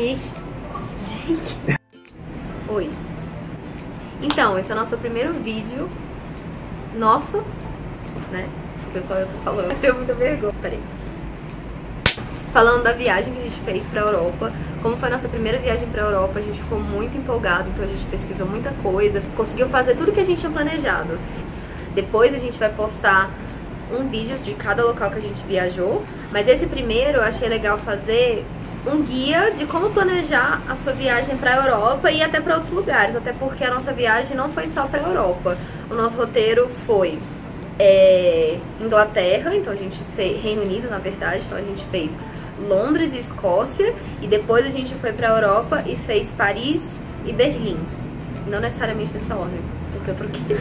Jake. Oi. Então, esse é o nosso primeiro vídeo. Nosso, né? Pessoal, eu tô falando. Eu tenho muita vergonha. Peraí. Falando da viagem que a gente fez pra Europa. Como foi a nossa primeira viagem pra Europa, a gente ficou muito empolgado. Então a gente pesquisou muita coisa. Conseguiu fazer tudo que a gente tinha planejado. Depois a gente vai postar um vídeo de cada local que a gente viajou. Mas esse primeiro eu achei legal fazer um guia de como planejar a sua viagem para a Europa e até para outros lugares, até porque a nossa viagem não foi só para a Europa. O nosso roteiro foi Inglaterra, então a gente fez Reino Unido, na verdade, então a gente fez Londres e Escócia, e depois a gente foi para a Europa e fez Paris e Berlim. Não necessariamente nessa ordem, porque eu troquei.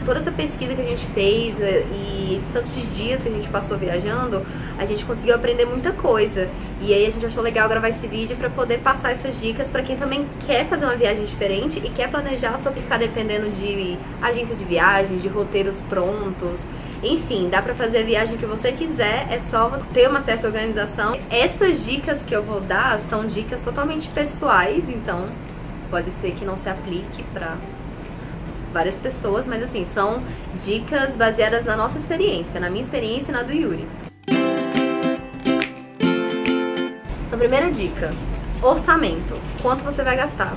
Toda essa pesquisa que a gente fez e tantos de dias que a gente passou viajando, a gente conseguiu aprender muita coisa. E aí a gente achou legal gravar esse vídeo pra poder passar essas dicas pra quem também quer fazer uma viagem diferente e quer planejar, só que ficar dependendo de agência de viagem, de roteiros prontos. Enfim, dá pra fazer a viagem que você quiser, é só você ter uma certa organização. Essas dicas que eu vou dar são dicas totalmente pessoais, então pode ser que não se aplique pra várias pessoas, mas assim, são dicas baseadas na nossa experiência, na minha experiência e na do Yuri. Então, primeira dica, orçamento. Quanto você vai gastar?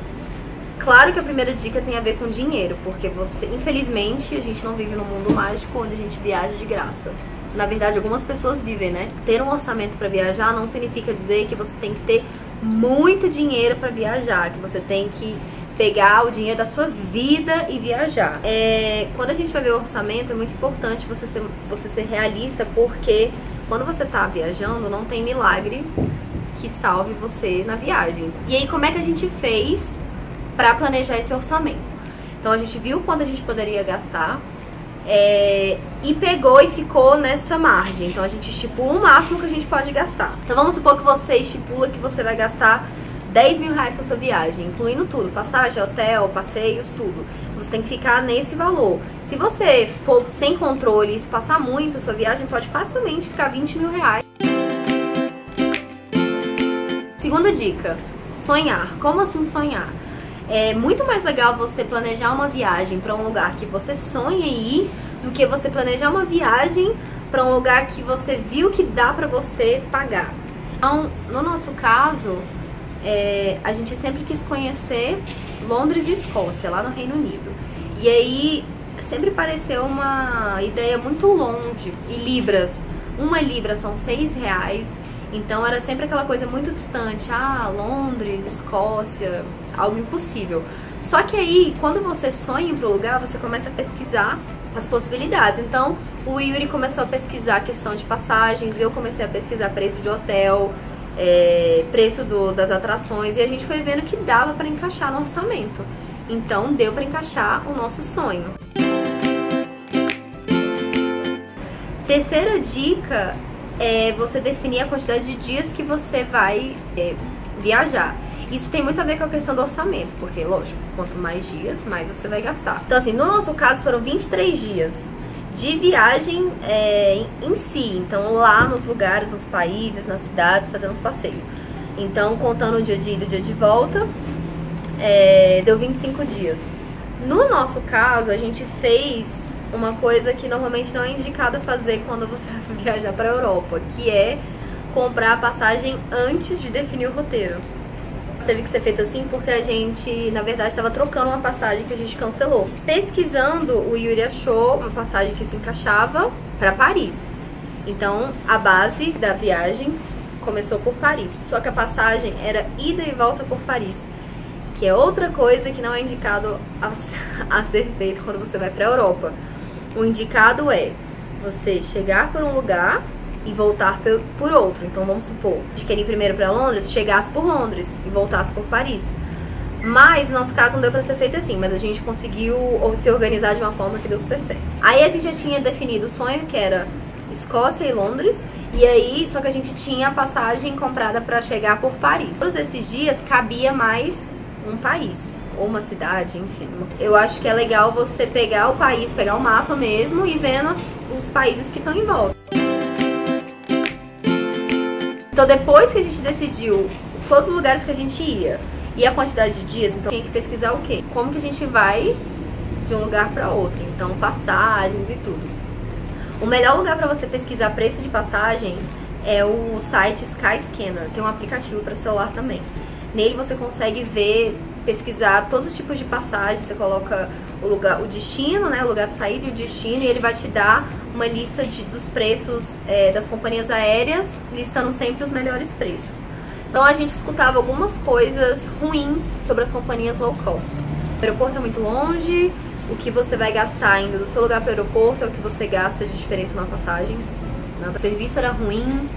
Claro que a primeira dica tem a ver com dinheiro, porque infelizmente, a gente não vive num mundo mágico onde a gente viaja de graça. Na verdade, algumas pessoas vivem, né? Ter um orçamento para viajar não significa dizer que você tem que ter muito dinheiro para viajar, que você tem que pegar o dinheiro da sua vida e viajar. Quando a gente vai ver o orçamento, é muito importante você ser realista, porque quando você tá viajando, não tem milagre que salve você na viagem. E aí, como é que a gente fez pra planejar esse orçamento? Então, a gente viu quanto a gente poderia gastar e pegou e ficou nessa margem. Então, a gente estipula o máximo que a gente pode gastar. Então, vamos supor que você estipula que você vai gastar 10 mil reais com a sua viagem, incluindo tudo, passagem, hotel, passeios, tudo. Você tem que ficar nesse valor. Se você for sem controle e se passar muito, a sua viagem pode facilmente ficar 20 mil reais. Segunda dica, sonhar. Como assim sonhar? É muito mais legal você planejar uma viagem para um lugar que você sonha em ir do que você planejar uma viagem para um lugar que você viu que dá para você pagar. Então, no nosso caso, a gente sempre quis conhecer Londres e Escócia, lá no Reino Unido. E aí sempre pareceu uma ideia muito longe. E libras, uma libra são 6 reais. Então era sempre aquela coisa muito distante. Ah, Londres, Escócia, algo impossível. Só que aí, quando você sonha em ir pro lugar, você começa a pesquisar as possibilidades. Então o Yuri começou a pesquisar a questão de passagens, eu comecei a pesquisar preço de hotel, preço das atrações, e a gente foi vendo que dava para encaixar no orçamento. Então deu para encaixar o nosso sonho. Terceira dica é você definir a quantidade de dias que você vai viajar. Isso tem muito a ver com a questão do orçamento, porque, lógico, quanto mais dias, mais você vai gastar. Então, assim, no nosso caso foram 23 dias de viagem em si. Então, lá nos lugares, nos países, nas cidades, fazendo os passeios. Então, contando o dia de ida e o dia de volta, deu 25 dias. No nosso caso, a gente fez uma coisa que normalmente não é indicada fazer quando você vai viajar para a Europa, que é comprar a passagem antes de definir o roteiro. Teve que ser feito assim porque a gente, na verdade, estava trocando uma passagem que a gente cancelou. Pesquisando, o Yuri achou uma passagem que se encaixava para Paris. Então, a base da viagem começou por Paris. Só que a passagem era ida e volta por Paris, que é outra coisa que não é indicado a ser feito quando você vai para a Europa. O indicado é você chegar por um lugar e voltar por outro. Então vamos supor, a gente queria ir primeiro para Londres, chegasse por Londres e voltasse por Paris. Mas no nosso caso não deu pra ser feito assim, mas a gente conseguiu se organizar de uma forma que deu super certo. Aí a gente já tinha definido o sonho, que era Escócia e Londres, e aí só que a gente tinha a passagem comprada pra chegar por Paris. Todos esses dias cabia mais um país ou uma cidade, enfim. Eu acho que é legal você pegar o país, pegar o mapa mesmo e vendo os países que estão em volta. Então depois que a gente decidiu todos os lugares que a gente ia e a quantidade de dias, então tinha que pesquisar o quê? Como que a gente vai de um lugar para outro, então passagens e tudo. O melhor lugar para você pesquisar preço de passagem é o site Skyscanner, tem um aplicativo para celular também. Nele você consegue pesquisar todos os tipos de passagens, você coloca o destino, né, o lugar de saída e o destino, e ele vai te dar uma lista dos preços das companhias aéreas, listando sempre os melhores preços. Então a gente escutava algumas coisas ruins sobre as companhias low cost. O aeroporto é muito longe, o que você vai gastar indo do seu lugar para o aeroporto é o que você gasta de diferença na passagem. O serviço era ruim,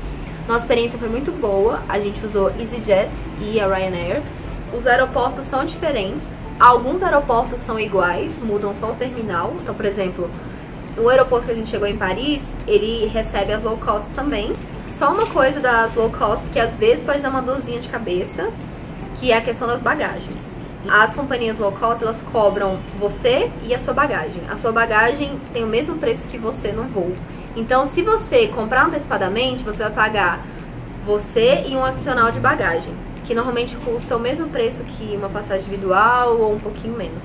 nossa experiência foi muito boa, a gente usou EasyJet e a Ryanair. Os aeroportos são diferentes, alguns aeroportos são iguais, mudam só o terminal. Então, por exemplo, o aeroporto que a gente chegou em Paris, ele recebe as low cost também. Só uma coisa das low cost que às vezes pode dar uma dorzinha de cabeça, que é a questão das bagagens. As companhias low cost, elas cobram você e a sua bagagem. A sua bagagem tem o mesmo preço que você no voo. Então, se você comprar antecipadamente, você vai pagar você e um adicional de bagagem, que normalmente custa o mesmo preço que uma passagem individual ou um pouquinho menos.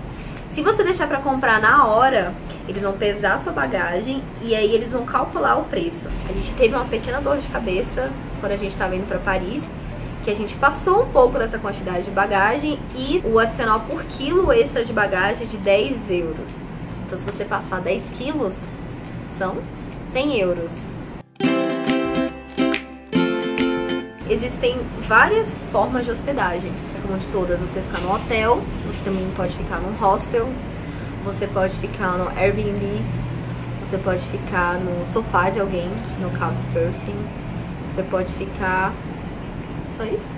Se você deixar para comprar na hora, eles vão pesar a sua bagagem e aí eles vão calcular o preço. A gente teve uma pequena dor de cabeça quando a gente estava indo para Paris, que a gente passou um pouco dessa quantidade de bagagem e o adicional por quilo extra de bagagem é de 10 euros. Então, se você passar 10 quilos, são 100 euros. Existem várias formas de hospedagem, como de todas, você ficar no hotel, você também pode ficar num hostel, você pode ficar no Airbnb, você pode ficar no sofá de alguém, no Couchsurfing, você pode ficar... só isso?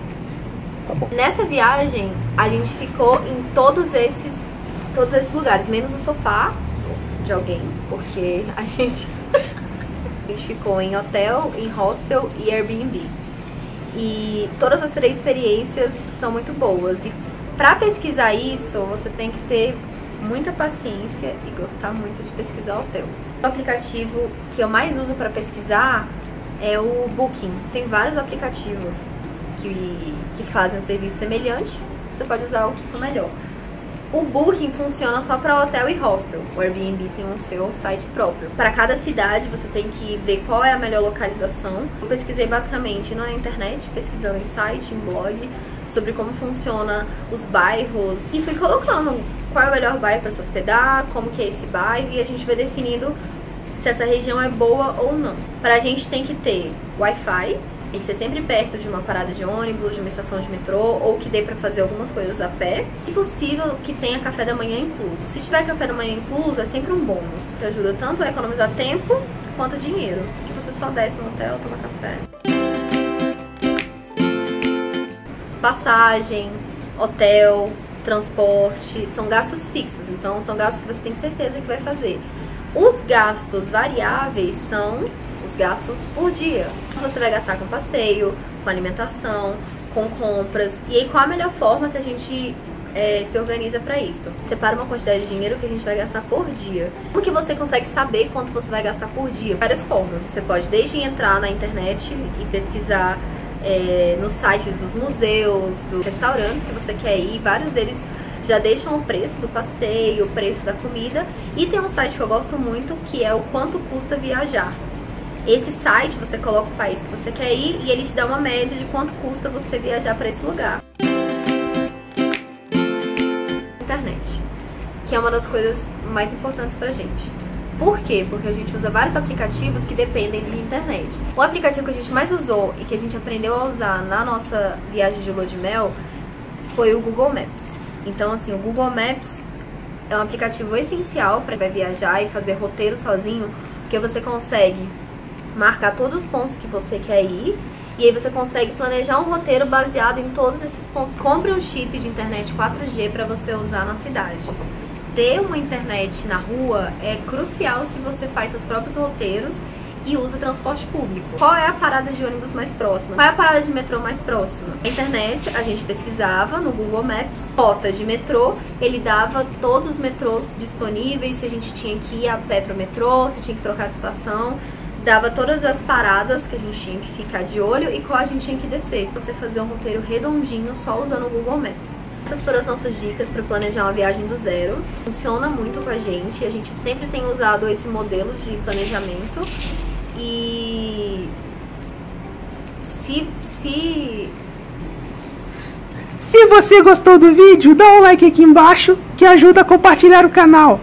Tá bom. Nessa viagem, a gente ficou em todos esses lugares, menos no sofá de alguém, porque a gente ficou em hotel, em hostel e Airbnb. E todas as 3 experiências são muito boas. E pra pesquisar isso, você tem que ter muita paciência e gostar muito de pesquisar hotel. O aplicativo que eu mais uso para pesquisar é o Booking. Tem vários aplicativos que fazem um serviço semelhante, você pode usar o que for melhor. O Booking funciona só para hotel e hostel. O Airbnb tem o seu site próprio. Para cada cidade você tem que ver qual é a melhor localização. Eu pesquisei basicamente na internet, pesquisando em site, em blog, sobre como funciona os bairros e fui colocando qual é o melhor bairro para se hospedar, como que é esse bairro, e a gente vai definindo se essa região é boa ou não. Para a gente tem que ter Wi-Fi, tem que ser sempre perto de uma parada de ônibus, de uma estação de metrô, ou que dê pra fazer algumas coisas a pé. Se possível, que tenha café da manhã incluso. Se tiver café da manhã incluso, é sempre um bônus, que ajuda tanto a economizar tempo quanto dinheiro. Que você só desce no hotel, toma café. Passagem, hotel, transporte, são gastos fixos, então são gastos que você tem certeza que vai fazer. Os gastos variáveis são os gastos por dia. Você vai gastar com passeio, com alimentação, com compras. E aí, qual a melhor forma que a gente se organiza para isso? Separa uma quantidade de dinheiro que a gente vai gastar por dia. Como que você consegue saber quanto você vai gastar por dia? Várias formas. Você pode desde entrar na internet e pesquisar nos sites dos museus, dos restaurantes que você quer ir. Vários deles já deixam o preço do passeio, o preço da comida. E tem um site que eu gosto muito, que é o Quanto Custa Viajar. Esse site, você coloca o país que você quer ir e ele te dá uma média de quanto custa você viajar para esse lugar. Internet, que é uma das coisas mais importantes pra gente. Por quê? Porque a gente usa vários aplicativos que dependem de internet. O aplicativo que a gente mais usou e que a gente aprendeu a usar na nossa viagem de lua de mel foi o Google Maps. Então, assim, o Google Maps é um aplicativo essencial para viajar e fazer roteiro sozinho, porque você consegue marcar todos os pontos que você quer ir e aí você consegue planejar um roteiro baseado em todos esses pontos. Compre um chip de internet 4G para você usar na cidade. Ter uma internet na rua é crucial se você faz seus próprios roteiros e usa transporte público. Qual é a parada de ônibus mais próxima? Qual é a parada de metrô mais próxima? A internet, a gente pesquisava no Google Maps, rota de metrô, ele dava todos os metrôs disponíveis, se a gente tinha que ir a pé pro metrô, se tinha que trocar de estação. dava todas as paradas que a gente tinha que ficar de olho e qual a gente tinha que descer. Você fazer um roteiro redondinho só usando o Google Maps. Essas foram as nossas dicas para planejar uma viagem do zero. Funciona muito com a gente sempre tem usado esse modelo de planejamento. E se você gostou do vídeo, dá um like aqui embaixo que ajuda a compartilhar o canal.